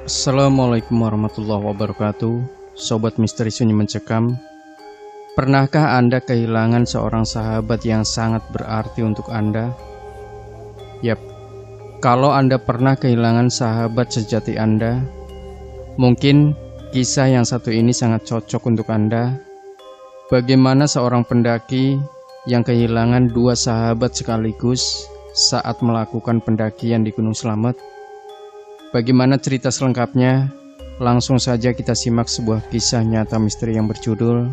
Assalamualaikum warahmatullahi wabarakatuh. Sobat Misteri Sunyi Mencekam. Pernahkah Anda kehilangan seorang sahabat yang sangat berarti untuk Anda? Yap, kalau Anda pernah kehilangan sahabat sejati Anda, mungkin kisah yang satu ini sangat cocok untuk Anda. Bagaimana seorang pendaki yang kehilangan dua sahabat sekaligus saat melakukan pendakian di Gunung Slamet? Bagaimana cerita selengkapnya? Langsung saja kita simak sebuah kisah nyata misteri yang berjudul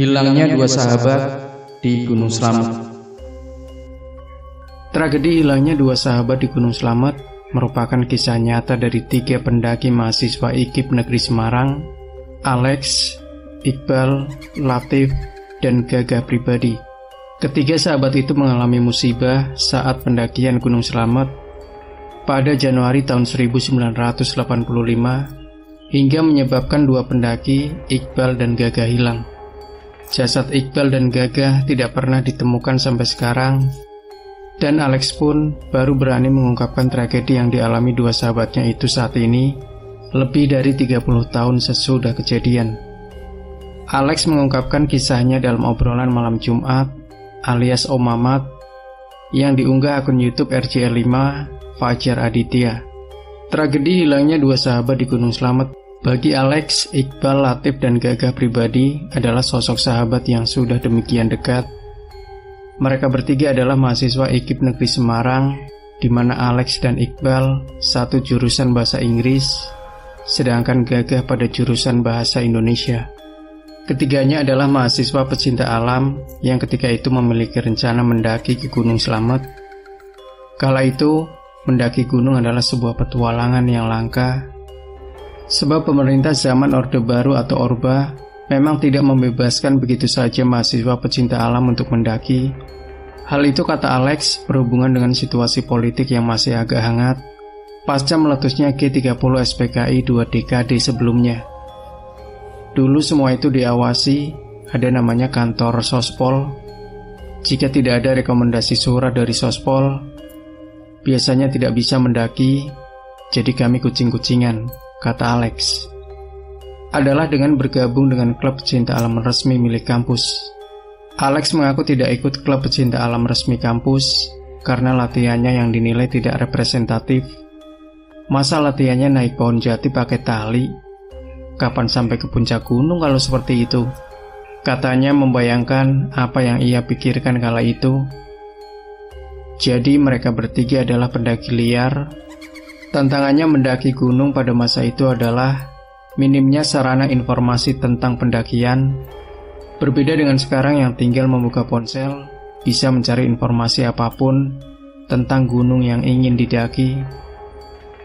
Hilangnya Dua Sahabat di Gunung Slamet. Tragedi hilangnya dua sahabat di Gunung Slamet merupakan kisah nyata dari tiga pendaki mahasiswa IKIP Negeri Semarang, Alex, Iqbal, Latif, dan Gagah pribadi. Ketiga sahabat itu mengalami musibah saat pendakian Gunung Slamet pada Januari tahun 1985 hingga menyebabkan dua pendaki, Iqbal dan Gagah, hilang. Jasad Iqbal dan Gagah tidak pernah ditemukan sampai sekarang, dan Alex pun baru berani mengungkapkan tragedi yang dialami dua sahabatnya itu saat ini, lebih dari 30 tahun sesudah kejadian. Alex mengungkapkan kisahnya dalam obrolan malam Jumat alias Om Mamat yang diunggah akun YouTube RJL5 Fajar Aditya. Tragedi hilangnya dua sahabat di Gunung Slamet bagi Alex, Iqbal, Latif, dan Gagah pribadi adalah sosok sahabat yang sudah demikian dekat. Mereka bertiga adalah mahasiswa IKIP Negeri Semarang, di mana Alex dan Iqbal satu jurusan bahasa Inggris, sedangkan Gagah pada jurusan bahasa Indonesia. Ketiganya adalah mahasiswa pecinta alam yang ketika itu memiliki rencana mendaki ke Gunung Slamet. Kala itu, mendaki gunung adalah sebuah petualangan yang langka, sebab pemerintah zaman Orde Baru atau Orba memang tidak membebaskan begitu saja mahasiswa pecinta alam untuk mendaki. Hal itu, kata Alex, berhubungan dengan situasi politik yang masih agak hangat pasca meletusnya G30 SPKI 2 dekade sebelumnya. Dulu semua itu diawasi, ada namanya kantor Sospol. Jika tidak ada rekomendasi surat dari Sospol, biasanya tidak bisa mendaki, jadi kami kucing-kucingan, kata Alex. Adalah dengan bergabung dengan klub pecinta alam resmi milik kampus. Alex mengaku tidak ikut klub pecinta alam resmi kampus karena latihannya yang dinilai tidak representatif. Masa latihannya naik pohon jati pakai tali? Kapan sampai ke puncak gunung kalau seperti itu? Katanya membayangkan apa yang ia pikirkan kala itu. Jadi mereka bertiga adalah pendaki liar. Tantangannya mendaki gunung pada masa itu adalah minimnya sarana informasi tentang pendakian. Berbeda dengan sekarang yang tinggal membuka ponsel, bisa mencari informasi apapun tentang gunung yang ingin didaki.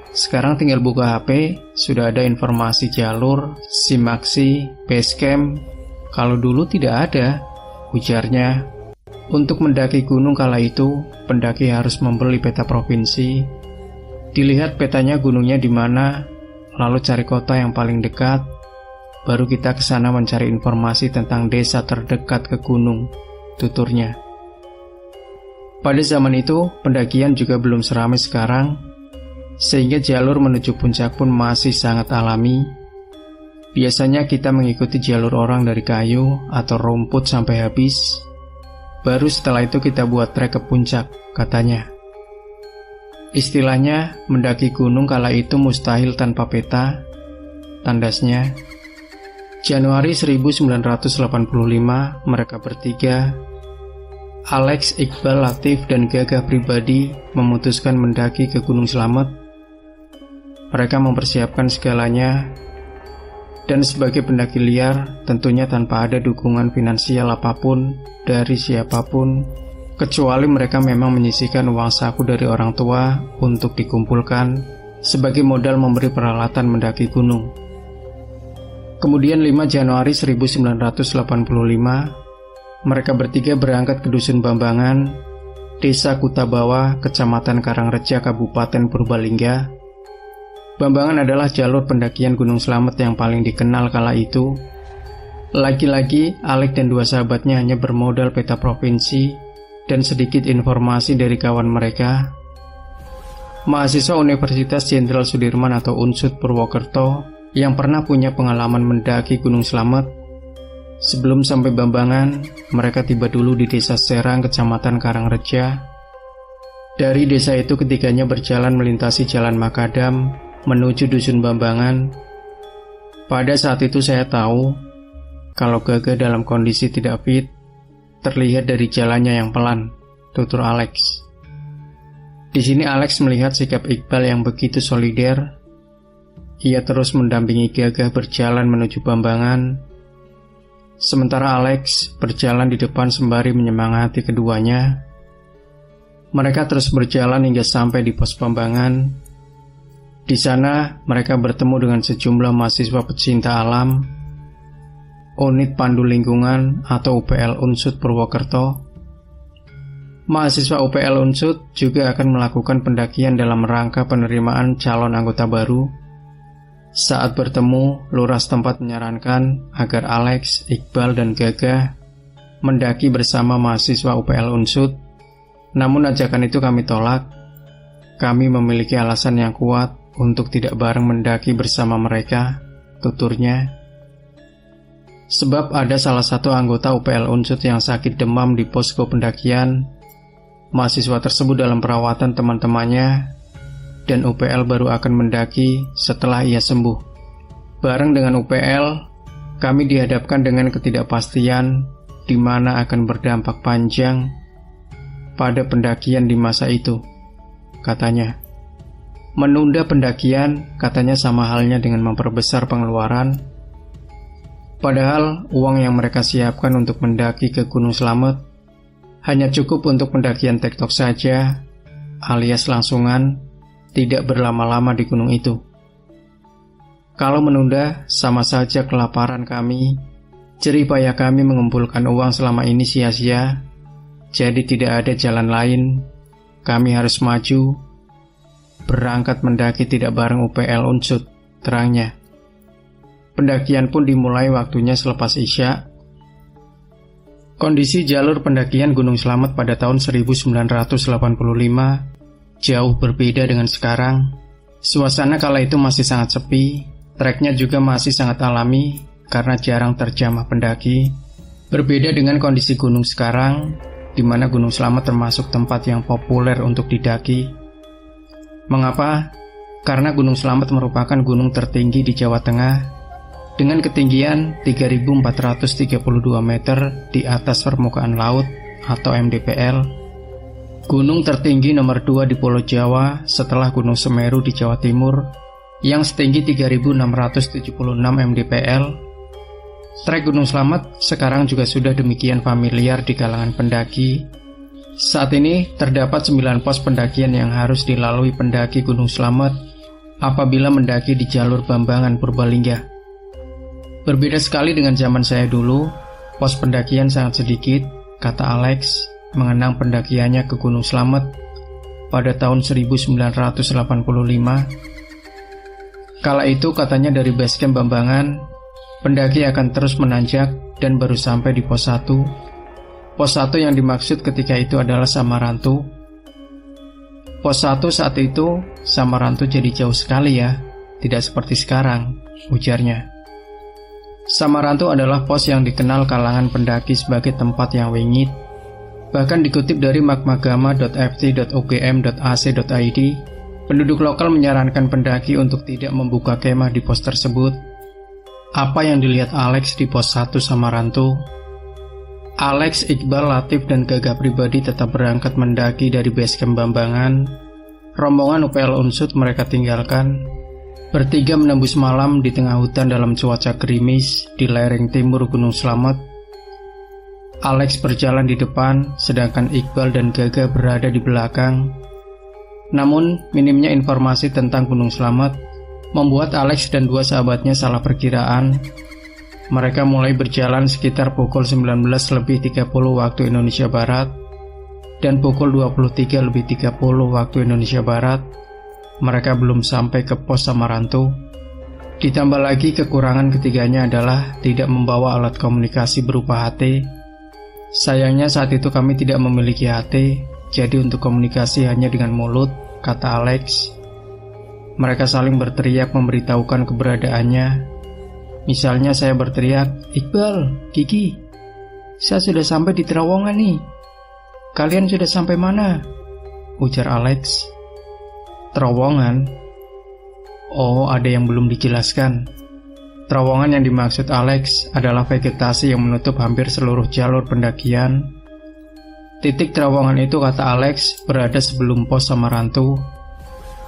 Sekarang tinggal buka HP, sudah ada informasi jalur, SIM aksi, base camp. Kalau dulu tidak ada, ujarnya. Untuk mendaki gunung kala itu, pendaki harus membeli peta provinsi. Dilihat petanya gunungnya di mana, lalu cari kota yang paling dekat. Baru kita ke sana mencari informasi tentang desa terdekat ke gunung, tuturnya. Pada zaman itu, pendakian juga belum seramai sekarang, sehingga jalur menuju puncak pun masih sangat alami. Biasanya kita mengikuti jalur orang dari kayu atau rumput sampai habis. Baru setelah itu kita buat trek ke puncak, katanya. Istilahnya, mendaki gunung kala itu mustahil tanpa peta. Tandasnya, Januari 1985, mereka bertiga, Alex, Iqbal, Latif, dan Gagah pribadi memutuskan mendaki ke Gunung Slamet. Mereka mempersiapkan segalanya, dan sebagai pendaki liar, tentunya tanpa ada dukungan finansial apapun dari siapapun, kecuali mereka memang menyisihkan uang saku dari orang tua untuk dikumpulkan sebagai modal memberi peralatan mendaki gunung. Kemudian 5 Januari 1985, mereka bertiga berangkat ke Dusun Bambangan, Desa Kutabawa, Kecamatan Karangreja, Kabupaten Purbalingga. Bambangan adalah jalur pendakian Gunung Slamet yang paling dikenal kala itu. Lagi-lagi, Alex dan dua sahabatnya hanya bermodal peta provinsi dan sedikit informasi dari kawan mereka. mahasiswa Universitas Jenderal Sudirman atau UNSUD Purwokerto yang pernah punya pengalaman mendaki Gunung Slamet. Sebelum sampai Bambangan, mereka tiba dulu di Desa Serang, Kecamatan Karangreja. Dari desa itu ketiganya berjalan melintasi Jalan Makadam menuju Dusun Bambangan. Pada saat itu saya tahu kalau Gaga dalam kondisi tidak fit, terlihat dari jalannya yang pelan, tutur Alex. Di sini Alex melihat sikap Iqbal yang begitu solider. Ia terus mendampingi Gaga berjalan menuju Bambangan. Sementara Alex berjalan di depan sembari menyemangati keduanya. Mereka terus berjalan hingga sampai di pos Bambangan. Di sana mereka bertemu dengan sejumlah mahasiswa pecinta alam, Unit Pandu Lingkungan atau UPL UNSUD Purwokerto. Mahasiswa UPL UNSUD juga akan melakukan pendakian dalam rangka penerimaan calon anggota baru. Saat bertemu, lurah setempat menyarankan agar Alex, Iqbal, dan Gaga mendaki bersama mahasiswa UPL UNSUD. Namun ajakan itu kami tolak. Kami memiliki alasan yang kuat untuk tidak bareng mendaki bersama mereka, tuturnya. Sebab ada salah satu anggota UPL UNSUD yang sakit demam di posko pendakian. Mahasiswa tersebut dalam perawatan teman-temannya, dan UPL baru akan mendaki setelah ia sembuh. Bareng dengan UPL, kami dihadapkan dengan ketidakpastian di mana akan berdampak panjang pada pendakian di masa itu, katanya. Menunda pendakian katanya sama halnya dengan memperbesar pengeluaran. Padahal uang yang mereka siapkan untuk mendaki ke Gunung Slamet hanya cukup untuk pendakian tektok saja, alias langsungan, tidak berlama-lama di gunung itu. Kalau menunda, sama saja kelaparan kami, jerih payah kami mengumpulkan uang selama ini sia-sia. Jadi tidak ada jalan lain, kami harus maju, berangkat mendaki tidak bareng UPL UNSUD, terangnya. Pendakian pun dimulai waktunya selepas Isya. Kondisi jalur pendakian Gunung Slamet pada tahun 1985 jauh berbeda dengan sekarang. Suasana kala itu masih sangat sepi, treknya juga masih sangat alami karena jarang terjamah pendaki. Berbeda dengan kondisi gunung sekarang, di mana Gunung Slamet termasuk tempat yang populer untuk didaki. Mengapa? Karena Gunung Slamet merupakan gunung tertinggi di Jawa Tengah dengan ketinggian 3.432 meter di atas permukaan laut atau MDPL. Gunung tertinggi nomor 2 di Pulau Jawa setelah Gunung Semeru di Jawa Timur yang setinggi 3.676 MDPL. Trek Gunung Slamet sekarang juga sudah demikian familiar di kalangan pendaki. Saat ini terdapat 9 pos pendakian yang harus dilalui pendaki Gunung Slamet apabila mendaki di jalur Bambangan Purbalingga. Berbeda sekali dengan zaman saya dulu, pos pendakian sangat sedikit, kata Alex, mengenang pendakiannya ke Gunung Slamet pada tahun 1985. Kala itu katanya dari basecamp Bambangan, pendaki akan terus menanjak dan baru sampai di pos 1. Pos 1 yang dimaksud ketika itu adalah Samarantu. Pos 1 saat itu, Samarantu jadi jauh sekali ya, tidak seperti sekarang, ujarnya. Samarantu adalah pos yang dikenal kalangan pendaki sebagai tempat yang wingit. Bahkan dikutip dari magmagama.ft.ugm.ac.id, penduduk lokal menyarankan pendaki untuk tidak membuka kemah di pos tersebut. Apa yang dilihat Alex di pos 1 Samarantu? Alex, Iqbal, Latif, dan Gaga pribadi tetap berangkat mendaki dari basecamp Bambangan. Rombongan UPL UNSUD mereka tinggalkan. Bertiga menembus malam di tengah hutan dalam cuaca gerimis di lereng timur Gunung Slamet. Alex berjalan di depan, sedangkan Iqbal dan Gaga berada di belakang. Namun, minimnya informasi tentang Gunung Slamet membuat Alex dan dua sahabatnya salah perkiraan. Mereka mulai berjalan sekitar pukul 19.30 waktu Indonesia Barat dan pukul 23.30 waktu Indonesia Barat. Mereka belum sampai ke pos Samarantu. Ditambah lagi kekurangan ketiganya adalah tidak membawa alat komunikasi berupa HT. Sayangnya saat itu kami tidak memiliki HT, jadi untuk komunikasi hanya dengan mulut kata Alex. Mereka saling berteriak memberitahukan keberadaannya. Misalnya saya berteriak, "Iqbal, Kiki, saya sudah sampai di terowongan nih. Kalian sudah sampai mana?" ujar Alex. Terowongan? Oh, ada yang belum dijelaskan. Terowongan yang dimaksud Alex adalah vegetasi yang menutup hampir seluruh jalur pendakian. Titik terowongan itu, kata Alex, berada sebelum pos Samarantu.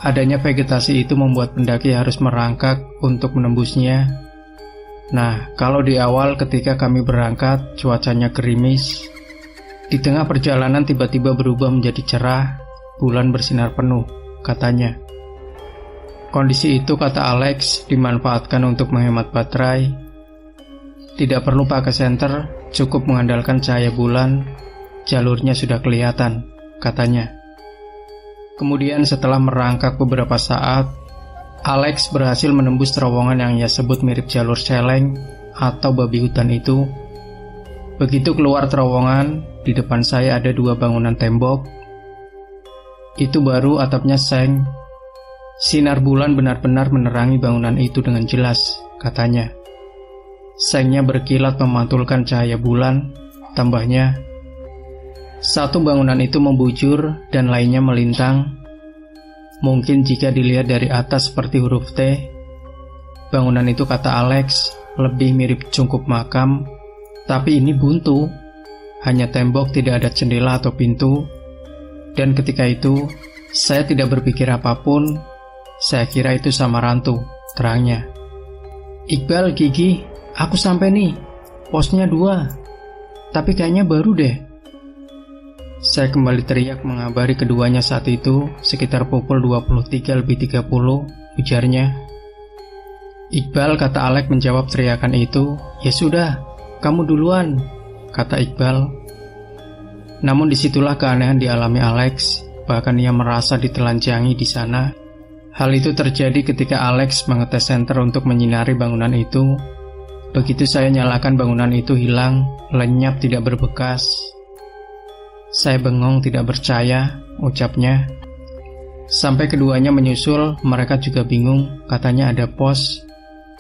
Adanya vegetasi itu membuat pendaki harus merangkak untuk menembusnya. Nah, kalau di awal ketika kami berangkat, cuacanya gerimis. Di tengah perjalanan tiba-tiba berubah menjadi cerah, bulan bersinar penuh, katanya. Kondisi itu, kata Alex, dimanfaatkan untuk menghemat baterai. Tidak perlu pakai senter, cukup mengandalkan cahaya bulan, jalurnya sudah kelihatan, katanya. Kemudian setelah merangkak beberapa saat, Alex berhasil menembus terowongan yang ia sebut mirip jalur celeng atau babi hutan itu. Begitu keluar terowongan, di depan saya ada 2 bangunan tembok. Itu baru atapnya seng. Sinar bulan benar-benar menerangi bangunan itu dengan jelas, katanya. Sengnya berkilat memantulkan cahaya bulan, tambahnya. Satu bangunan itu membujur dan lainnya melintang. Mungkin jika dilihat dari atas seperti huruf T. Bangunan itu, kata Alex, lebih mirip cungkup makam, tapi ini buntu. Hanya tembok, tidak ada jendela atau pintu. Dan ketika itu, saya tidak berpikir apapun. Saya kira itu Samarantu, terangnya. Iqbal, Gigi, aku sampai nih. Posnya 2. Tapi kayaknya baru deh. Saya kembali teriak mengabari keduanya saat itu, sekitar pukul 23:30, ujarnya. Iqbal, kata Alex menjawab teriakan itu. Ya sudah, kamu duluan, kata Iqbal. Namun disitulah keanehan dialami Alex, bahkan ia merasa ditelanjangi di sana. Hal itu terjadi ketika Alex mengetes senter untuk menyinari bangunan itu. Begitu saya nyalakan, bangunan itu hilang, lenyap, tidak berbekas. Saya bengong, tidak percaya, ucapnya. Sampai keduanya menyusul, mereka juga bingung, katanya ada pos.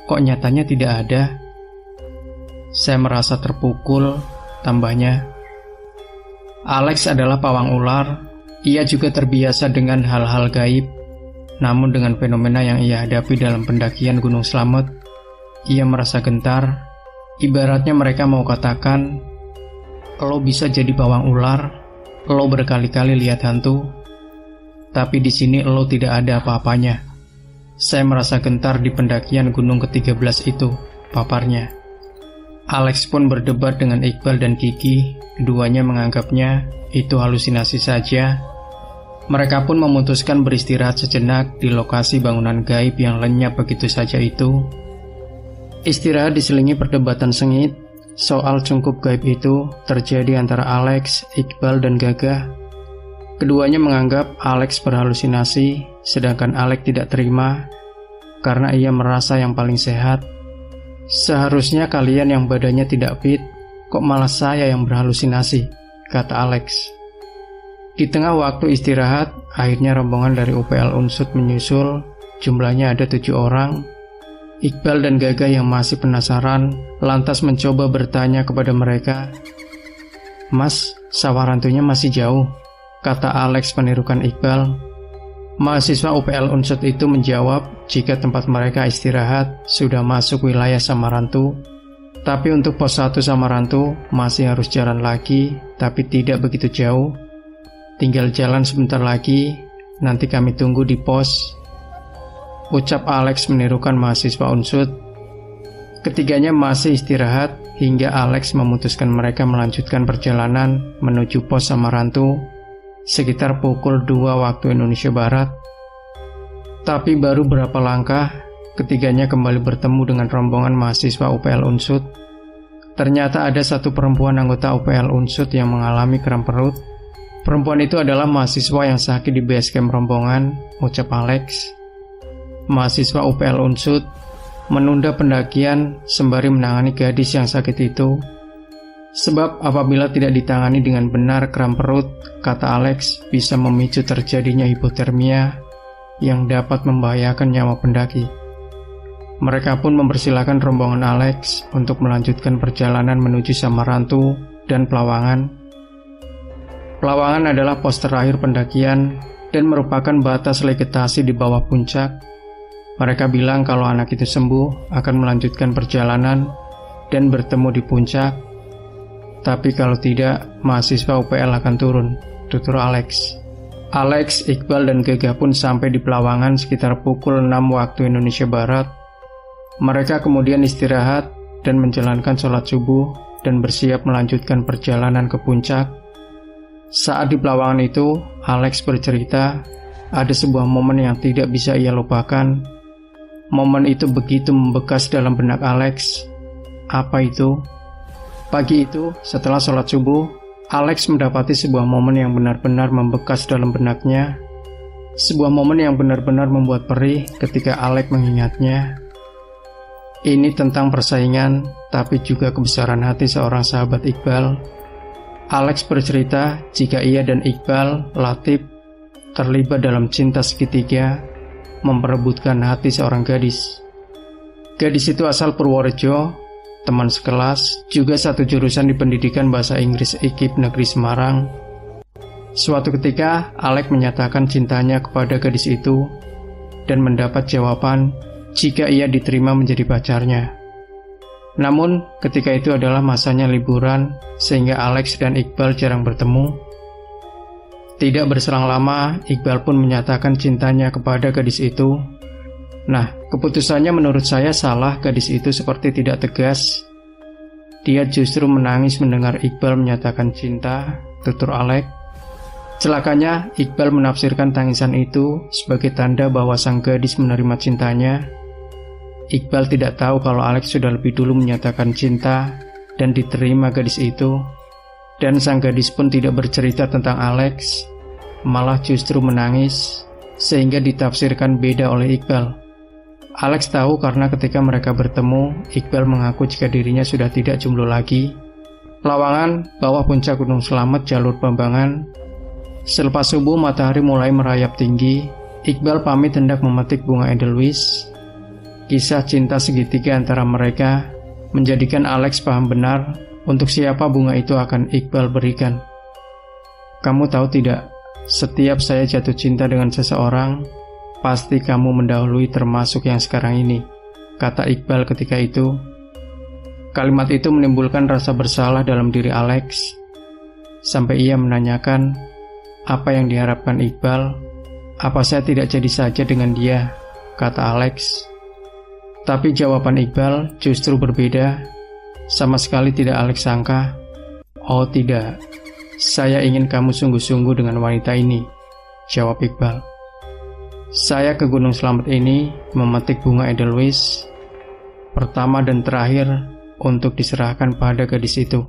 Kok nyatanya tidak ada? Saya merasa terpukul, tambahnya. Alex adalah pawang ular. Ia juga terbiasa dengan hal-hal gaib. Namun dengan fenomena yang ia hadapi dalam pendakian Gunung Slamet, ia merasa gentar. Ibaratnya mereka mau katakan, lo bisa jadi pawang ular, lo berkali-kali lihat hantu, tapi di sini lo tidak ada apa-apanya. Saya merasa gentar di pendakian gunung ke-13 itu, paparnya. Alex pun berdebat dengan Iqbal dan Kiki, keduanya menganggapnya itu halusinasi saja. Mereka pun memutuskan beristirahat sejenak di lokasi bangunan gaib yang lenyap begitu saja itu. Istirahat diselingi perdebatan sengit. Soal cungkup gaib itu terjadi antara Alex, Iqbal, dan Gagah. Keduanya menganggap Alex berhalusinasi, sedangkan Alex tidak terima karena ia merasa yang paling sehat. Seharusnya kalian yang badannya tidak fit, kok malah saya yang berhalusinasi, kata Alex. Di tengah waktu istirahat, akhirnya rombongan dari UPL Unsut menyusul, jumlahnya ada 7 orang. Iqbal dan Gagah yang masih penasaran, lantas mencoba bertanya kepada mereka. Mas, Samarantunya masih jauh, kata Alex menirukan Iqbal. Mahasiswa UPL Unsut itu menjawab jika tempat mereka istirahat sudah masuk wilayah Samarantu. Tapi untuk pos 1 Samarantu masih harus jalan lagi, tapi tidak begitu jauh. Tinggal jalan sebentar lagi, nanti kami tunggu di pos, ucap Alex menirukan mahasiswa Unsut. Ketiganya masih istirahat hingga Alex memutuskan mereka melanjutkan perjalanan menuju pos Samarantu sekitar pukul 2 waktu Indonesia Barat. Tapi baru berapa langkah, ketiganya kembali bertemu dengan rombongan mahasiswa UPL Unsut. Ternyata ada satu perempuan anggota UPL Unsut yang mengalami kram perut. Perempuan itu adalah mahasiswa yang sakit di base camp rombongan, ucap Alex. Mahasiswa UPL Unsut menunda pendakian sembari menangani gadis yang sakit itu. Sebab apabila tidak ditangani dengan benar kram perut, kata Alex, bisa memicu terjadinya hipotermia yang dapat membahayakan nyawa pendaki. Mereka pun mempersilahkan rombongan Alex untuk melanjutkan perjalanan menuju Samarantu dan Pelawangan. Pelawangan adalah pos terakhir pendakian dan merupakan batas vegetasi di bawah puncak. Mereka bilang kalau anak itu sembuh akan melanjutkan perjalanan dan bertemu di puncak. Tapi kalau tidak, mahasiswa UPL akan turun, tutur Alex. Alex, Iqbal, dan Gagah pun sampai di Pelawangan sekitar pukul 6 waktu Indonesia Barat. Mereka kemudian istirahat dan menjalankan sholat subuh dan bersiap melanjutkan perjalanan ke puncak. Saat di Pelawangan itu, Alex bercerita ada sebuah momen yang tidak bisa ia lupakan. Momen itu begitu membekas dalam benak Alex. Apa itu? Pagi itu, setelah sholat subuh, Alex mendapati sebuah momen yang benar-benar membekas dalam benaknya. Sebuah momen yang benar-benar membuat perih ketika Alex mengingatnya. Ini tentang persaingan, tapi juga kebesaran hati seorang sahabat Iqbal. Alex bercerita jika ia dan Iqbal, Latif, terlibat dalam cinta segitiga, memperebutkan hati seorang gadis. Gadis itu asal Purworejo, teman sekelas, juga satu jurusan di pendidikan bahasa Inggris IKIP Negeri Semarang. Suatu ketika, Alex menyatakan cintanya kepada gadis itu dan mendapat jawaban jika ia diterima menjadi pacarnya. Namun, ketika itu adalah masanya liburan, sehingga Alex dan Iqbal jarang bertemu. Tidak berselang lama, Iqbal pun menyatakan cintanya kepada gadis itu. Nah, keputusannya menurut saya salah. Gadis itu seperti tidak tegas. Dia justru menangis mendengar Iqbal menyatakan cinta, tutur Alex. Celakanya, Iqbal menafsirkan tangisan itu sebagai tanda bahwa sang gadis menerima cintanya. Iqbal tidak tahu kalau Alex sudah lebih dulu menyatakan cinta dan diterima gadis itu. Dan sang gadis pun tidak bercerita tentang Alex, malah justru menangis, sehingga ditafsirkan beda oleh Iqbal. Alex tahu karena ketika mereka bertemu, Iqbal mengaku jika dirinya sudah tidak jomblo lagi. Pelawangan, bawah puncak Gunung Slamet, jalur Bambangan. Selepas subuh matahari mulai merayap tinggi, Iqbal pamit hendak memetik bunga edelweiss. Kisah cinta segitiga antara mereka menjadikan Alex paham benar untuk siapa bunga itu akan Iqbal berikan. Kamu tahu tidak, setiap saya jatuh cinta dengan seseorang, pasti kamu mendahului termasuk yang sekarang ini, kata Iqbal ketika itu. Kalimat itu menimbulkan rasa bersalah dalam diri Alex, sampai ia menanyakan apa yang diharapkan Iqbal. Apa saya tidak jadi saja dengan dia, kata Alex. Tapi jawaban Iqbal justru berbeda. Sama sekali tidak Alex sangka. Oh tidak, saya ingin kamu sungguh-sungguh dengan wanita ini, jawab Iqbal. Saya ke Gunung Slamet ini memetik bunga edelweiss pertama dan terakhir untuk diserahkan pada gadis itu.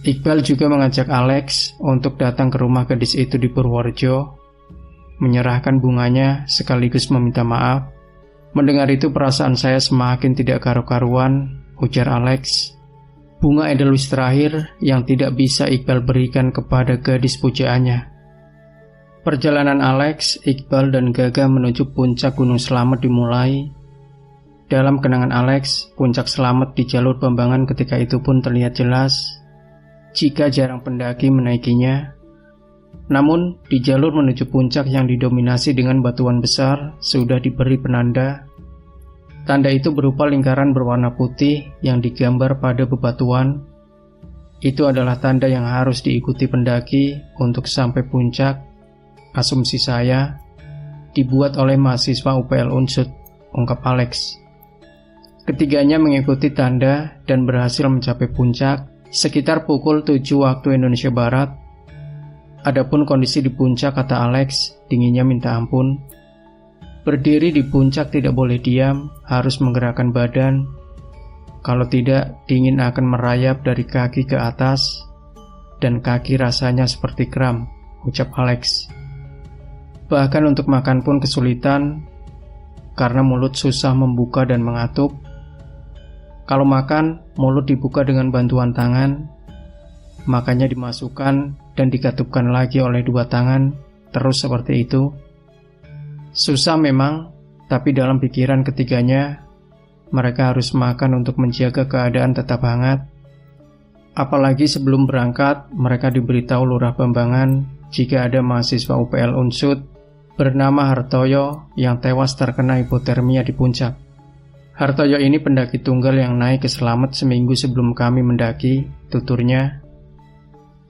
Iqbal juga mengajak Alex untuk datang ke rumah gadis itu di Purworejo, menyerahkan bunganya sekaligus meminta maaf. Mendengar itu perasaan saya semakin tidak karu-karuan, ujar Alex. Bunga edelweiss terakhir yang tidak bisa Iqbal berikan kepada gadis pujaannya. Perjalanan Alex, Iqbal, dan Gagah menuju puncak Gunung Slamet dimulai. Dalam kenangan Alex, puncak Slamet di jalur Bambangan ketika itu pun terlihat jelas jika jarang pendaki menaikinya. Namun, di jalur menuju puncak yang didominasi dengan batuan besar sudah diberi penanda. Tanda itu berupa lingkaran berwarna putih yang digambar pada bebatuan. Itu adalah tanda yang harus diikuti pendaki untuk sampai puncak. Asumsi saya, dibuat oleh mahasiswa UPL Unsud, ungkap Alex. Ketiganya mengikuti tanda dan berhasil mencapai puncak sekitar pukul 7 waktu Indonesia Barat. Adapun kondisi di puncak, kata Alex, dinginnya minta ampun. Berdiri di puncak tidak boleh diam, harus menggerakkan badan. Kalau tidak, dingin akan merayap dari kaki ke atas, dan kaki rasanya seperti kram, ucap Alex. Bahkan untuk makan pun kesulitan, karena mulut susah membuka dan mengatup. Kalau makan, mulut dibuka dengan bantuan tangan. makanya dimasukkan dan dikatupkan lagi oleh dua tangan, terus seperti itu. Susah memang, tapi dalam pikiran ketiganya, mereka harus makan untuk menjaga keadaan tetap hangat. Apalagi sebelum berangkat, mereka diberitahu Lurah Bambangan jika ada mahasiswa UPL Unsud bernama Hartoyo yang tewas terkena hipotermia di puncak. Hartoyo ini pendaki tunggal yang naik ke Slamet seminggu sebelum kami mendaki, tuturnya.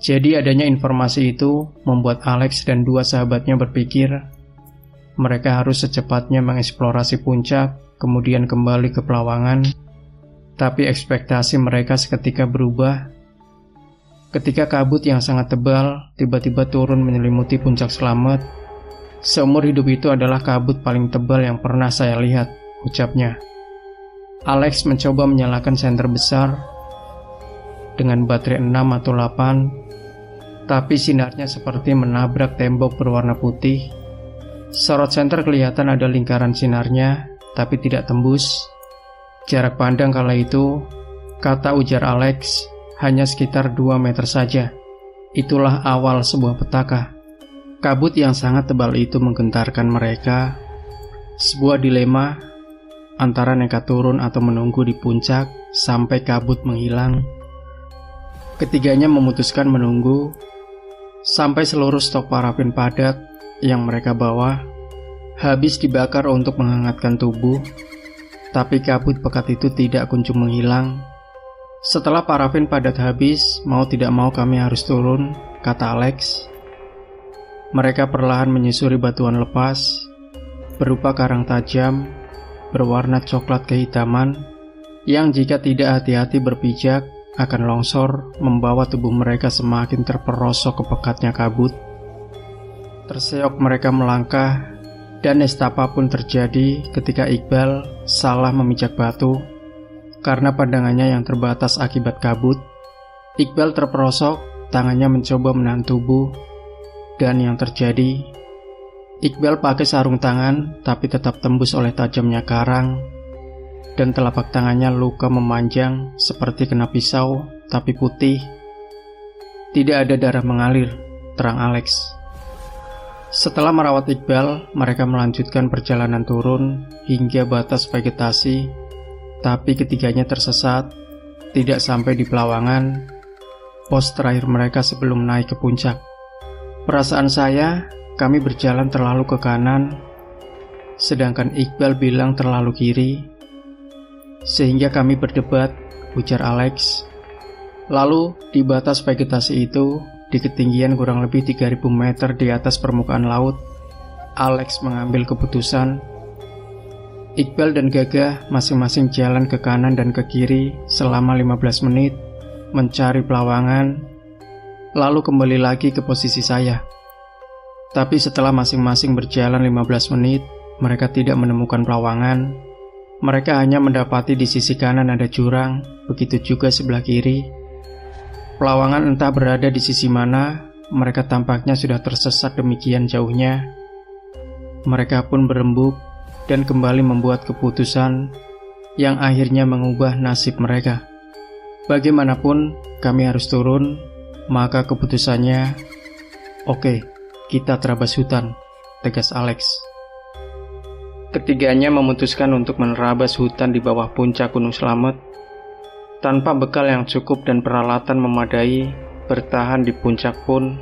Jadi adanya informasi itu membuat Alex dan dua sahabatnya berpikir mereka harus secepatnya mengeksplorasi puncak, kemudian kembali ke Pelawangan. Tapi ekspektasi mereka seketika berubah ketika kabut yang sangat tebal tiba-tiba turun menyelimuti puncak Slamet. Seumur hidup itu adalah kabut paling tebal yang pernah saya lihat, ucapnya. Alex mencoba menyalakan senter besar dengan baterai 6 atau 8, tapi sinarnya seperti menabrak tembok berwarna putih. Sorot senter kelihatan ada lingkaran sinarnya, tapi tidak tembus. Jarak pandang kala itu, kata ujar Alex, hanya sekitar 2 meter saja. Itulah awal sebuah petaka. Kabut yang sangat tebal itu menggentarkan mereka. Sebuah dilema antara nekat turun atau menunggu di puncak sampai kabut menghilang. Ketiganya memutuskan menunggu sampai seluruh stok parafin padat yang mereka bawa habis dibakar untuk menghangatkan tubuh. Tapi kabut pekat itu tidak kunjung menghilang. Setelah parafin padat habis, mau tidak mau kami harus turun, kata Alex. Mereka perlahan menyusuri batuan lepas berupa karang tajam berwarna coklat kehitaman yang jika tidak hati-hati berpijak akan longsor membawa tubuh mereka semakin terperosok ke pekatnya kabut. Terseok mereka melangkah dan nestapa pun terjadi ketika Iqbal salah memijak batu karena pandangannya yang terbatas akibat kabut. Iqbal terperosok, tangannya mencoba menahan tubuh, dan yang terjadi Iqbal pakai sarung tangan tapi tetap tembus oleh tajamnya karang dan telapak tangannya luka memanjang seperti kena pisau tapi putih. Tidak ada darah mengalir, terang Alex. Setelah merawat Iqbal, mereka melanjutkan perjalanan turun hingga batas vegetasi, tapi ketiganya tersesat, tidak sampai di Pelawangan, pos terakhir mereka sebelum naik ke puncak. Perasaan saya, kami berjalan terlalu ke kanan, sedangkan Iqbal bilang terlalu kiri, sehingga kami berdebat, ujar Alex. Lalu, di batas vegetasi itu, di ketinggian kurang lebih 3000 meter di atas permukaan laut, Alex mengambil keputusan. Iqbal dan Gagah masing-masing jalan ke kanan dan ke kiri selama 15 menit, mencari Pelawangan, lalu kembali lagi ke posisi saya. Tapi setelah masing-masing berjalan 15 menit, mereka tidak menemukan Pelawangan. Mereka hanya mendapati di sisi kanan ada jurang, begitu juga sebelah kiri. Pelawangan entah berada di sisi mana, mereka tampaknya sudah tersesat demikian jauhnya. Mereka pun berembuk dan kembali membuat keputusan yang akhirnya mengubah nasib mereka. Bagaimanapun, kami harus turun, maka keputusannya, oke. Kita terabas hutan, tegas Alex. Ketiganya memutuskan untuk menerabas hutan di bawah puncak Gunung Slamet. Tanpa bekal yang cukup dan peralatan memadai, bertahan di puncak pun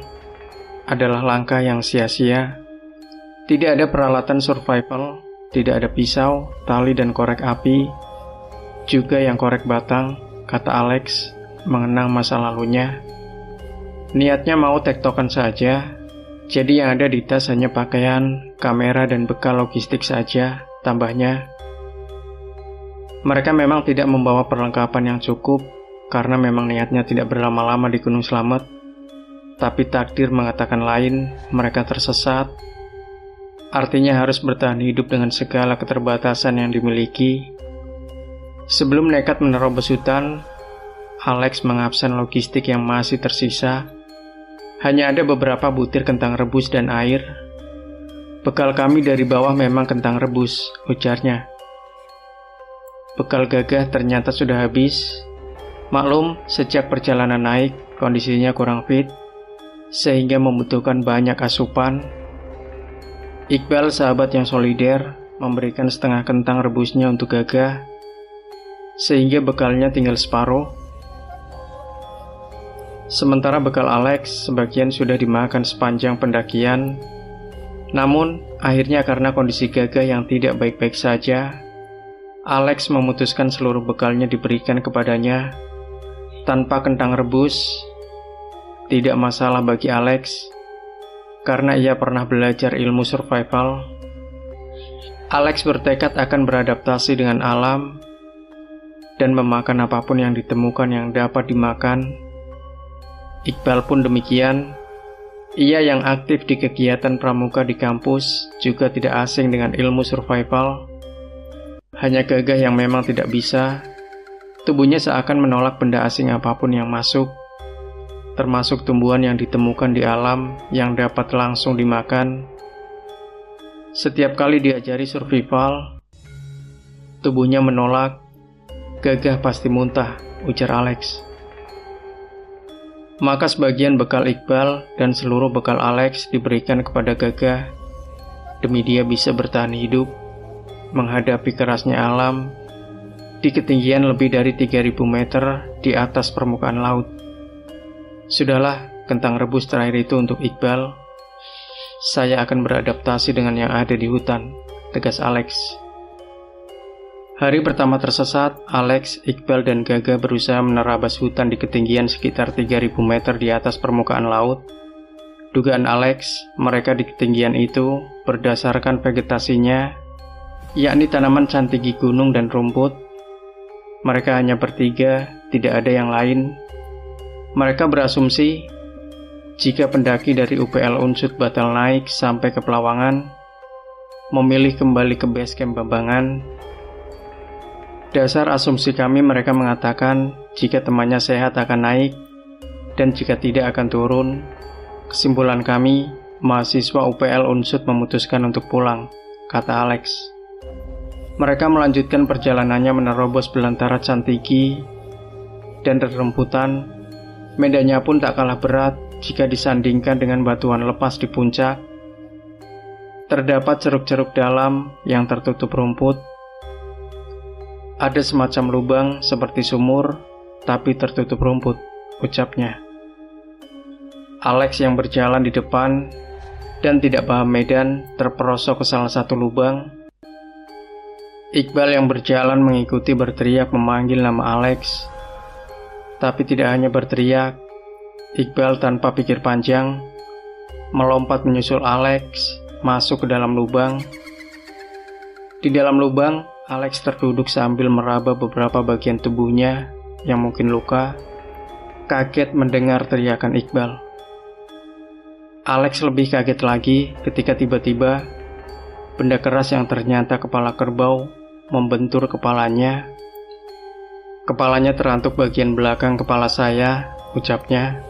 adalah langkah yang sia-sia. Tidak ada peralatan survival, tidak ada pisau, tali dan korek api, juga yang korek batang, kata Alex, mengenang masa lalunya. Niatnya mau tektokan saja. Jadi yang ada di tas hanya pakaian, kamera, dan bekal logistik saja, tambahnya. Mereka memang tidak membawa perlengkapan yang cukup, karena memang niatnya tidak berlama-lama di Gunung Slamet. Tapi takdir mengatakan lain, mereka tersesat. Artinya harus bertahan hidup dengan segala keterbatasan yang dimiliki. Sebelum nekat menerobos hutan, Alex mengabsen logistik yang masih tersisa. Hanya ada beberapa butir kentang rebus dan air. Bekal kami dari bawah memang kentang rebus, ujarnya. Bekal Gagah ternyata sudah habis. Maklum, sejak perjalanan naik, kondisinya kurang fit, sehingga membutuhkan banyak asupan. Iqbal, sahabat yang solider, memberikan setengah kentang rebusnya untuk Gagah, sehingga bekalnya tinggal separuh. Sementara bekal Alex sebagian sudah dimakan sepanjang pendakian. Namun, akhirnya karena kondisi Gagah yang tidak baik-baik saja, Alex memutuskan seluruh bekalnya diberikan kepadanya tanpa kentang rebus. Tidak masalah bagi Alex, karena ia pernah belajar ilmu survival. Alex bertekad akan beradaptasi dengan alam dan memakan apapun yang ditemukan yang dapat dimakan. Iqbal pun demikian. Ia yang aktif di kegiatan pramuka di kampus juga tidak asing dengan ilmu survival. Hanya Gagah yang memang tidak bisa. Tubuhnya seakan menolak benda asing apapun yang masuk, termasuk tumbuhan yang ditemukan di alam yang dapat langsung dimakan. Setiap kali diajari survival, tubuhnya menolak. Gagah pasti muntah, ujar Alex. Maka sebagian bekal Iqbal dan seluruh bekal Alex diberikan kepada Gagah demi dia bisa bertahan hidup menghadapi kerasnya alam di ketinggian lebih dari 3000 meter di atas permukaan laut. Sudahlah, kentang rebus terakhir itu untuk Iqbal. Saya akan beradaptasi dengan yang ada di hutan, tegas Alex. Hari pertama tersesat, Alex, Iqbal, dan Gagah berusaha menerabas hutan di ketinggian sekitar 3000 meter di atas permukaan laut. Dugaan Alex, mereka di ketinggian itu berdasarkan vegetasinya, yakni tanaman cantigi gunung dan rumput. Mereka hanya bertiga, tidak ada yang lain. Mereka berasumsi, jika pendaki dari UPL Unsud batal naik sampai ke Pelawangan, memilih kembali ke base camp Bambangan. Dasar asumsi kami, mereka mengatakan jika temannya sehat akan naik, dan jika tidak akan turun. Kesimpulan kami, mahasiswa UPL Unsud memutuskan untuk pulang, kata Alex. Mereka melanjutkan perjalanannya menerobos belantara cantigi dan rerumputan. Medannya pun tak kalah berat jika disandingkan dengan batuan lepas di puncak. Terdapat ceruk-ceruk dalam yang tertutup rumput. Ada semacam lubang seperti sumur, tapi tertutup rumput, ucapnya. Alex yang berjalan di depan dan tidak paham medan terperosok ke salah satu lubang. Iqbal yang berjalan mengikuti berteriak memanggil nama Alex. Tapi tidak hanya berteriak, Iqbal tanpa pikir panjang melompat menyusul Alex masuk ke dalam lubang. Di dalam lubang, Alex terduduk sambil meraba beberapa bagian tubuhnya yang mungkin luka, kaget mendengar teriakan Iqbal. Alex lebih kaget lagi ketika tiba-tiba benda keras yang ternyata kepala kerbau membentur kepalanya. Kepalanya terantuk bagian belakang kepala saya, ucapnya.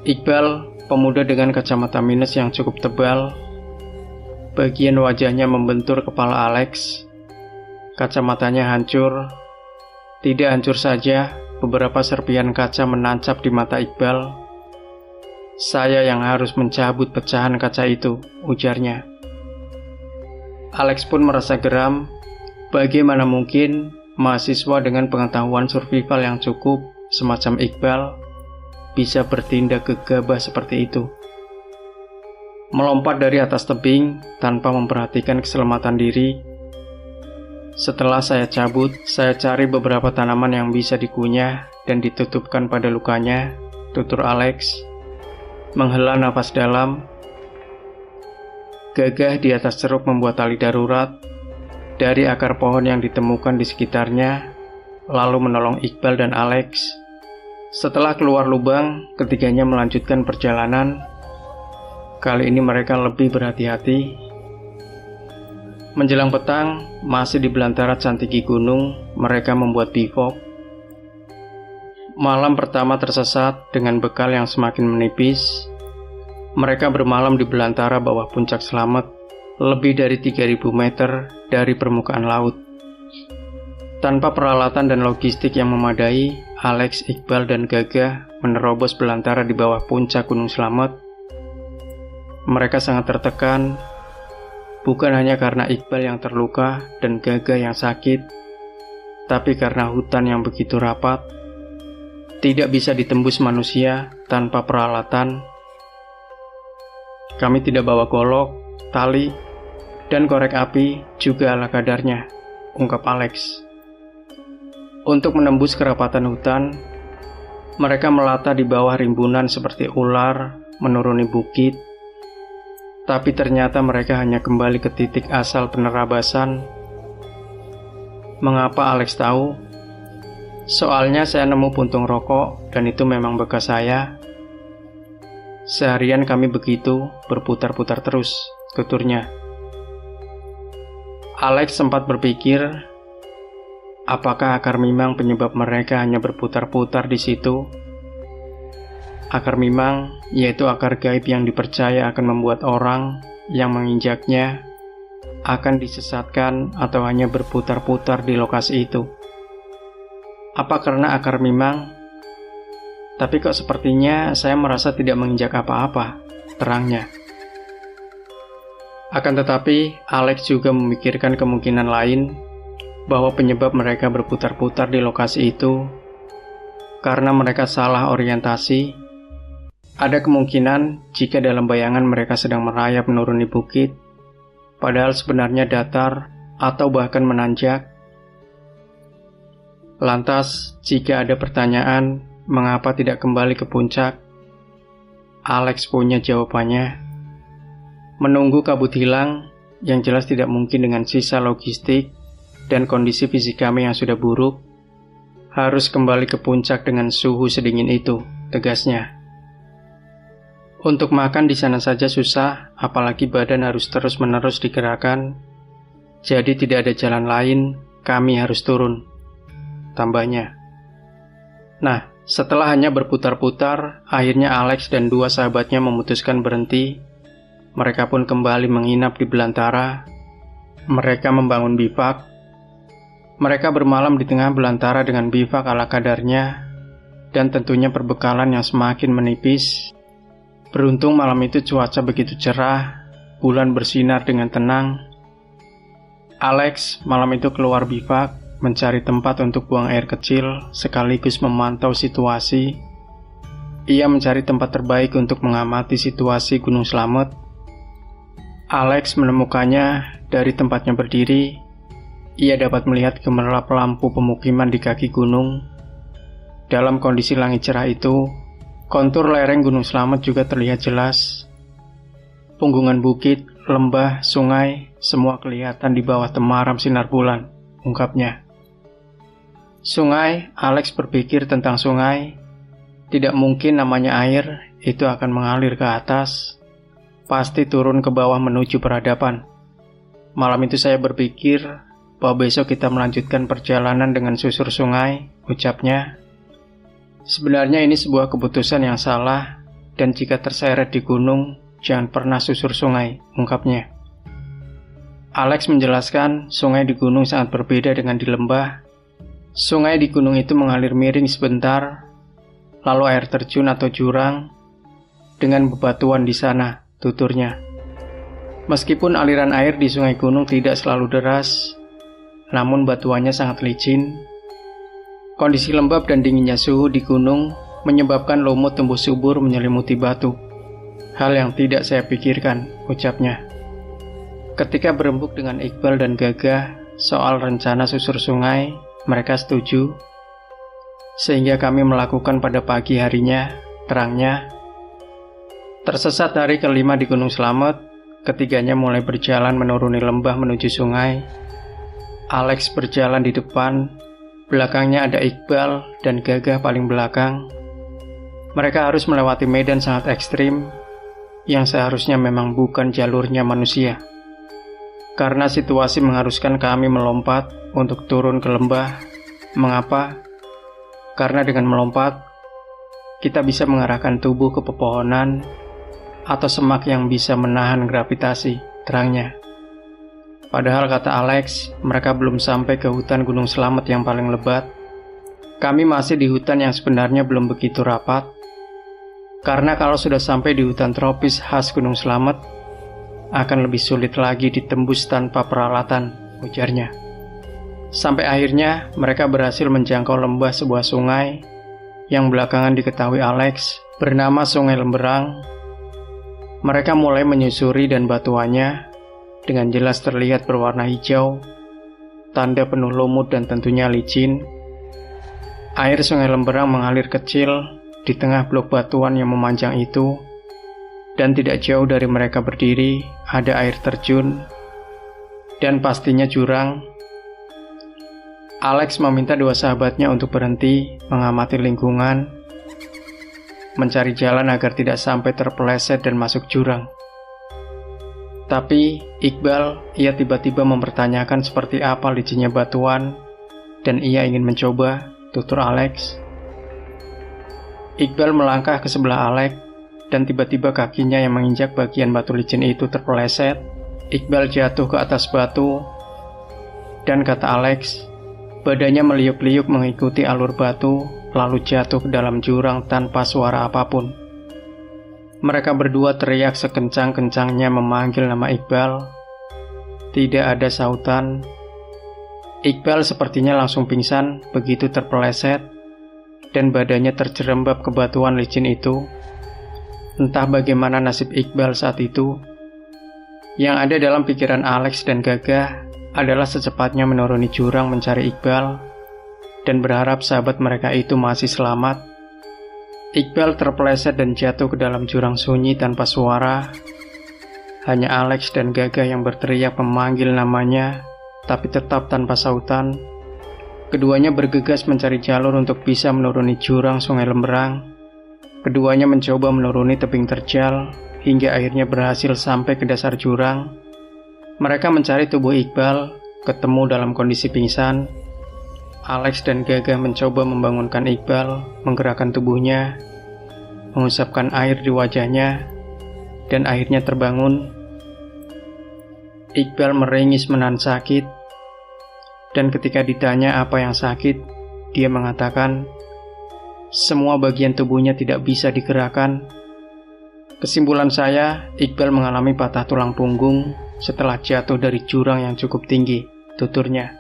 Iqbal, pemuda dengan kacamata minus yang cukup tebal, bagian wajahnya membentur kepala Alex. Kacamatanya hancur. Tidak hancur saja, beberapa serpihan kaca menancap di mata Iqbal. Saya yang harus mencabut pecahan kaca itu, ujarnya. Alex pun merasa geram. Bagaimana mungkin mahasiswa dengan pengetahuan survival yang cukup semacam Iqbal bisa bertindak gegabah seperti itu? Melompat dari atas tebing tanpa memperhatikan keselamatan diri. Setelah saya cabut, saya cari beberapa tanaman yang bisa dikunyah dan ditutupkan pada lukanya, tutur Alex. Menghela nafas dalam. Gagah di atas ceruk membuat tali darurat dari akar pohon yang ditemukan di sekitarnya, lalu menolong Iqbal dan Alex. Setelah keluar lubang, ketiganya melanjutkan perjalanan. Kali ini mereka lebih berhati-hati. Menjelang petang, masih di belantara cantigi gunung, mereka membuat bivouac. Malam pertama tersesat dengan bekal yang semakin menipis. Mereka bermalam di belantara bawah puncak Slamet, lebih dari 3000 meter dari permukaan laut. Tanpa peralatan dan logistik yang memadai, Alex, Iqbal, dan Gagah menerobos belantara di bawah puncak Gunung Slamet, mereka sangat tertekan, bukan hanya karena Iqbal yang terluka dan Gaga yang sakit, tapi karena hutan yang begitu rapat, tidak bisa ditembus manusia tanpa peralatan. Kami tidak bawa golok, tali, dan korek api juga ala kadarnya, ungkap Alex. Untuk menembus kerapatan hutan, mereka melata di bawah rimbunan seperti ular menuruni bukit, tapi ternyata mereka hanya kembali ke titik asal penerabasan. Mengapa Alex tahu? Soalnya saya nemu puntung rokok dan itu memang bekas saya. Seharian kami begitu, berputar-putar terus, tuturnya. Alex sempat berpikir, apakah akar mimang penyebab mereka hanya berputar-putar di situ? Akar mimang yaitu akar gaib yang dipercaya akan membuat orang yang menginjaknya akan disesatkan atau hanya berputar-putar di lokasi itu. Apa karena akar mimang? Tapi kok sepertinya saya merasa tidak menginjak apa-apa, terangnya. Akan tetapi, Alex juga memikirkan kemungkinan lain bahwa penyebab mereka berputar-putar di lokasi itu karena mereka salah orientasi. Ada kemungkinan jika dalam bayangan mereka sedang merayap menuruni bukit, padahal sebenarnya datar atau bahkan menanjak. Lantas, jika ada pertanyaan, mengapa tidak kembali ke puncak? Alex punya jawabannya. Menunggu kabut hilang, yang jelas tidak mungkin dengan sisa logistik dan kondisi fisik kami yang sudah buruk. Harus kembali ke puncak dengan suhu sedingin itu, tegasnya. Untuk makan di sana saja susah, apalagi badan harus terus-menerus digerakkan. Jadi tidak ada jalan lain, kami harus turun, tambahnya. Nah, setelah hanya berputar-putar, akhirnya Alex dan dua sahabatnya memutuskan berhenti. Mereka pun kembali menginap di belantara. Mereka membangun bivak. Mereka bermalam di tengah belantara dengan bivak ala kadarnya, dan tentunya perbekalan yang semakin menipis. Beruntung malam itu cuaca begitu cerah, bulan bersinar dengan tenang. Alex malam itu keluar bivak, mencari tempat untuk buang air kecil, sekaligus memantau situasi. Ia mencari tempat terbaik untuk mengamati situasi Gunung Slamet. Alex menemukannya dari tempatnya berdiri. Ia dapat melihat gemerlap lampu pemukiman di kaki gunung. Dalam kondisi langit cerah itu, kontur lereng Gunung Slamet juga terlihat jelas. Punggungan bukit, lembah, sungai, semua kelihatan di bawah temaram sinar bulan, ungkapnya. Sungai, Alex berpikir tentang sungai. Tidak mungkin namanya air, itu akan mengalir ke atas. Pasti turun ke bawah menuju peradaban. Malam itu saya berpikir bahwa besok kita melanjutkan perjalanan dengan susur sungai, ucapnya. Sebenarnya ini sebuah keputusan yang salah, dan jika terseret di gunung, jangan pernah susur sungai, ungkapnya. Alex menjelaskan sungai di gunung sangat berbeda dengan di lembah. Sungai di gunung itu mengalir miring sebentar, lalu air terjun atau jurang, dengan bebatuan di sana, tuturnya. Meskipun aliran air di sungai gunung tidak selalu deras, namun batuannya sangat licin. Kondisi lembab dan dinginnya suhu di gunung menyebabkan lumut tumbuh subur menyelimuti batu. Hal yang tidak saya pikirkan, ucapnya. Ketika berembuk dengan Iqbal dan Gaga soal rencana susur sungai, mereka setuju. Sehingga kami melakukan pada pagi harinya, terangnya. Tersesat hari kelima di Gunung Slamet, ketiganya mulai berjalan menuruni lembah menuju sungai. Alex berjalan di depan, belakangnya ada Iqbal dan Gaga paling belakang. Mereka harus melewati medan sangat ekstrim, yang seharusnya memang bukan jalurnya manusia. Karena situasi mengharuskan kami melompat untuk turun ke lembah. Mengapa? Karena dengan melompat, kita bisa mengarahkan tubuh ke pepohonan atau semak yang bisa menahan gravitasi, terangnya. Padahal kata Alex, mereka belum sampai ke hutan Gunung Slamet yang paling lebat. Kami masih di hutan yang sebenarnya belum begitu rapat. Karena kalau sudah sampai di hutan tropis khas Gunung Slamet, akan lebih sulit lagi ditembus tanpa peralatan, ujarnya. Sampai akhirnya mereka berhasil menjangkau lembah sebuah sungai yang belakangan diketahui Alex bernama Sungai Lemberang. Mereka mulai menyusuri dan batuannya dengan jelas terlihat berwarna hijau, tanda penuh lumut dan tentunya licin. Air Sungai Lemberang mengalir kecil di tengah blok batuan yang memanjang itu, dan tidak jauh dari mereka berdiri ada air terjun dan pastinya jurang. Alex meminta dua sahabatnya untuk berhenti mengamati lingkungan, mencari jalan agar tidak sampai terpeleset dan masuk jurang. Tapi Iqbal, ia tiba-tiba mempertanyakan seperti apa licinnya batuan dan ia ingin mencoba, tutur Alex. Iqbal melangkah ke sebelah Alex dan tiba-tiba kakinya yang menginjak bagian batu licin itu terpeleset. Iqbal jatuh ke atas batu dan kata Alex, badannya meliuk-liuk mengikuti alur batu lalu jatuh ke dalam jurang tanpa suara apapun. Mereka berdua teriak sekencang-kencangnya memanggil nama Iqbal. Tidak ada sautan. Iqbal sepertinya langsung pingsan begitu terpeleset dan badannya terjerembab ke batuan licin itu. Entah bagaimana nasib Iqbal saat itu. Yang ada dalam pikiran Alex dan Gagah adalah secepatnya menuruni jurang mencari Iqbal dan berharap sahabat mereka itu masih selamat. Iqbal terpeleset dan jatuh ke dalam jurang sunyi tanpa suara. Hanya Alex dan Gagah yang berteriak memanggil namanya, tapi tetap tanpa sautan. Keduanya bergegas mencari jalur untuk bisa menuruni jurang Sungai Lemberang. Keduanya mencoba menuruni tebing terjal hingga akhirnya berhasil sampai ke dasar jurang. Mereka mencari tubuh Iqbal, ketemu dalam kondisi pingsan. Alex dan Gagah mencoba membangunkan Iqbal, menggerakkan tubuhnya, mengusapkan air di wajahnya, dan akhirnya terbangun. Iqbal meringis menahan sakit, dan ketika ditanya apa yang sakit, dia mengatakan, semua bagian tubuhnya tidak bisa digerakkan. Kesimpulan saya, Iqbal mengalami patah tulang punggung setelah jatuh dari jurang yang cukup tinggi, tuturnya.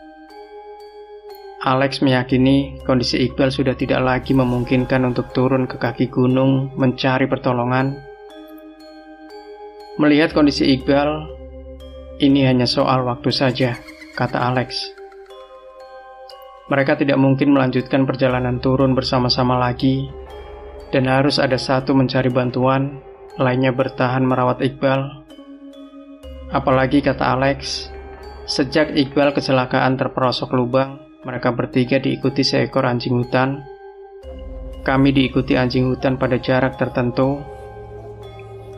Alex meyakini kondisi Iqbal sudah tidak lagi memungkinkan untuk turun ke kaki gunung mencari pertolongan. Melihat kondisi Iqbal, ini hanya soal waktu saja, kata Alex. Mereka tidak mungkin melanjutkan perjalanan turun bersama-sama lagi, dan harus ada satu mencari bantuan, lainnya bertahan merawat Iqbal. Apalagi kata Alex, sejak Iqbal kecelakaan terperosok lubang, mereka bertiga diikuti seekor anjing hutan. Kami diikuti anjing hutan pada jarak tertentu.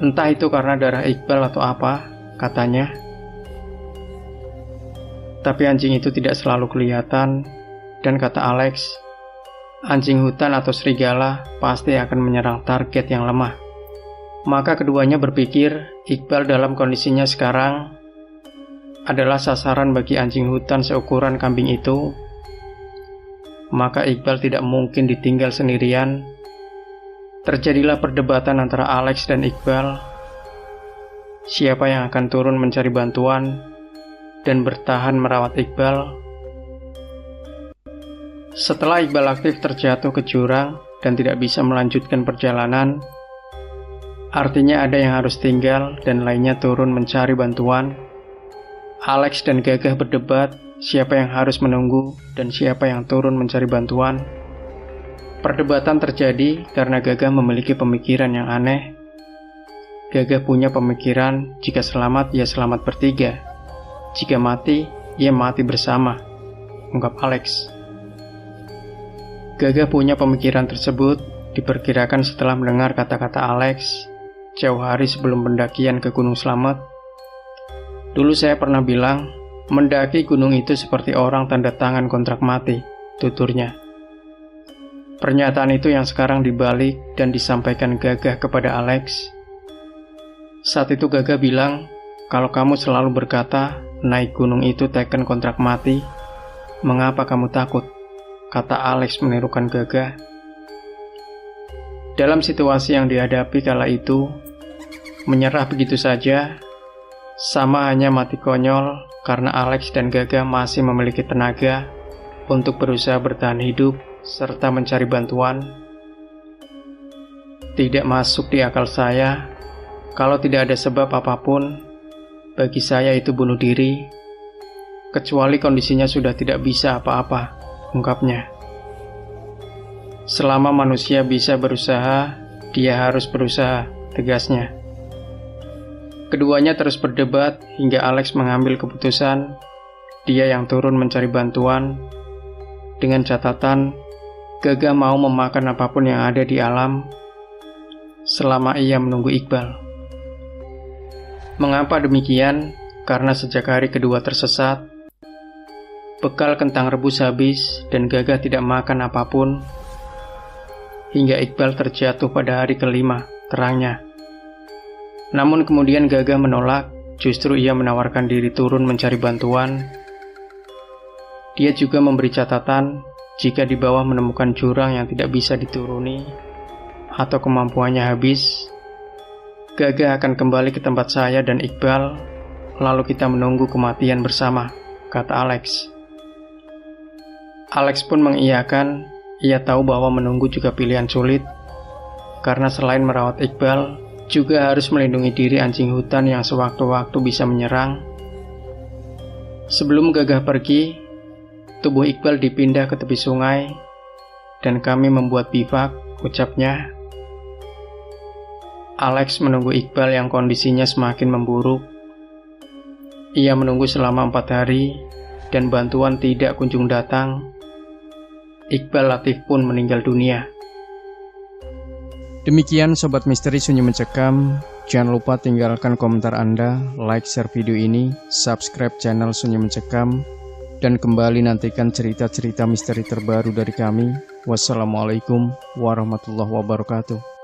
Entah itu karena darah Iqbal atau apa, katanya. Tapi anjing itu tidak selalu kelihatan, dan kata Alex, anjing hutan atau serigala pasti akan menyerang target yang lemah. Maka keduanya berpikir Iqbal dalam kondisinya sekarang adalah sasaran bagi anjing hutan seukuran kambing itu. Maka Iqbal tidak mungkin ditinggal sendirian. Terjadilah perdebatan antara Alex dan Iqbal. Siapa yang akan turun mencari bantuan dan bertahan merawat Iqbal? Setelah Iqbal aktif terjatuh ke jurang dan tidak bisa melanjutkan perjalanan, artinya ada yang harus tinggal dan lainnya turun mencari bantuan. Alex dan Gagah berdebat siapa yang harus menunggu dan siapa yang turun mencari bantuan. Perdebatan terjadi karena Gagah memiliki pemikiran yang aneh. Gagah punya pemikiran jika selamat ia selamat bertiga, jika mati ia mati bersama, ungkap Alex. Gagah punya pemikiran tersebut diperkirakan setelah mendengar kata-kata Alex jauh hari sebelum pendakian ke Gunung Slamet. Dulu saya pernah bilang, mendaki gunung itu seperti orang tanda tangan kontrak mati, tuturnya. Pernyataan itu yang sekarang dibalik dan disampaikan Gagah kepada Alex. Saat itu Gagah bilang, kalau kamu selalu berkata, naik gunung itu teken kontrak mati, mengapa kamu takut? Kata Alex menirukan Gagah. Dalam situasi yang dihadapi kala itu, menyerah begitu saja, sama hanya mati konyol karena Alex dan Gaga masih memiliki tenaga untuk berusaha bertahan hidup serta mencari bantuan. Tidak masuk di akal saya, kalau tidak ada sebab apapun, bagi saya itu bunuh diri, kecuali kondisinya sudah tidak bisa apa-apa, ungkapnya. Selama manusia bisa berusaha, dia harus berusaha, tegasnya. Keduanya terus berdebat hingga Alex mengambil keputusan dia yang turun mencari bantuan dengan catatan Gaga mau memakan apapun yang ada di alam selama ia menunggu Iqbal. Mengapa demikian? Karena sejak hari kedua tersesat, bekal kentang rebus habis dan Gaga tidak makan apapun hingga Iqbal terjatuh pada hari kelima, terangnya. Namun kemudian Gaga menolak, justru ia menawarkan diri turun mencari bantuan. Dia juga memberi catatan, jika di bawah menemukan jurang yang tidak bisa dituruni, atau kemampuannya habis, Gaga akan kembali ke tempat saya dan Iqbal, lalu kita menunggu kematian bersama, kata Alex. Alex pun mengiyakan. Ia tahu bahwa menunggu juga pilihan sulit, karena selain merawat Iqbal, juga harus melindungi diri anjing hutan yang sewaktu-waktu bisa menyerang. Sebelum Gagah pergi, tubuh Iqbal dipindah ke tepi sungai, dan kami membuat bivak, ucapnya. Alex menunggu Iqbal yang kondisinya semakin memburuk. Ia menunggu selama 4 hari, dan bantuan tidak kunjung datang. Iqbal Latif pun meninggal dunia. Demikian Sobat Misteri Sunyi Mencekam. Jangan lupa tinggalkan komentar Anda, like, share video ini, subscribe channel Sunyi Mencekam, dan kembali nantikan cerita-cerita misteri terbaru dari kami. Wassalamualaikum warahmatullahi wabarakatuh.